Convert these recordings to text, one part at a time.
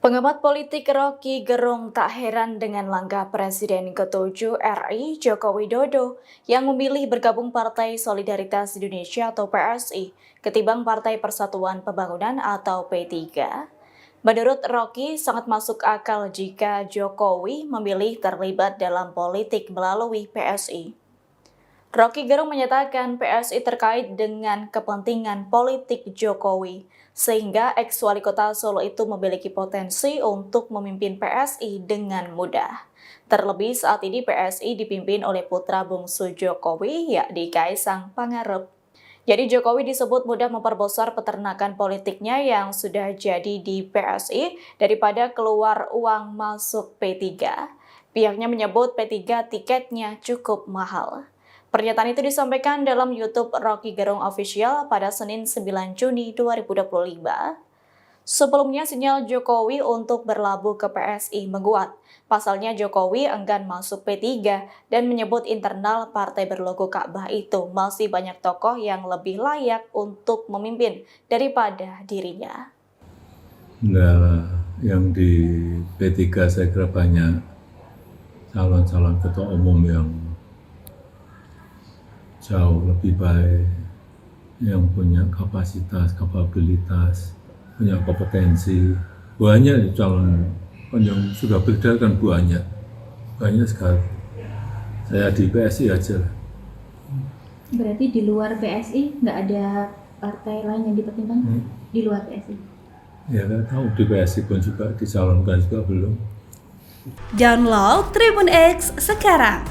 Pengamat politik Rocky Gerung tak heran dengan langkah Presiden ke-7 RI Joko Widodo yang memilih bergabung Partai Solidaritas Indonesia atau PSI ketimbang Partai Persatuan Pembangunan atau P3. Menurut Rocky, sangat masuk akal jika Jokowi memilih terlibat dalam politik melalui PSI. Rocky Gerung menyatakan PSI terkait dengan kepentingan politik Jokowi, sehingga ex-wali kota Solo itu memiliki potensi untuk memimpin PSI dengan mudah. Terlebih saat ini PSI dipimpin oleh putra bungsu Jokowi, yakni Kaisang Pangarep. Jadi Jokowi disebut mudah memperbesar peternakan politiknya yang sudah jadi di PSI daripada keluar uang masuk P3. Pihaknya menyebut P3 tiketnya cukup mahal. Pernyataan itu disampaikan dalam YouTube Rocky Gerung Official pada Senin 9 Juni 2025. Sebelumnya sinyal Jokowi untuk berlabuh ke PSI menguat. Pasalnya Jokowi enggan masuk P3 dan menyebut internal partai berlogo Ka'bah itu masih banyak tokoh yang lebih layak untuk memimpin daripada dirinya. Nah, yang di P3 saya kira banyak calon-calon ketua umum yang jauh lebih baik, yang punya kapasitas, kapabilitas, punya kompetensi. Banyak calon yang sudah beredar kan banyak sekali. Saya di PSI aja. Berarti di luar PSI nggak ada partai lain yang dipertimbangkan di luar PSI? Ya nggak tahu, di PSI pun juga dicalonkan juga belum. Download Tribun X sekarang,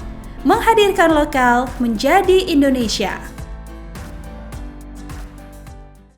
menghadirkan lokal menjadi Indonesia.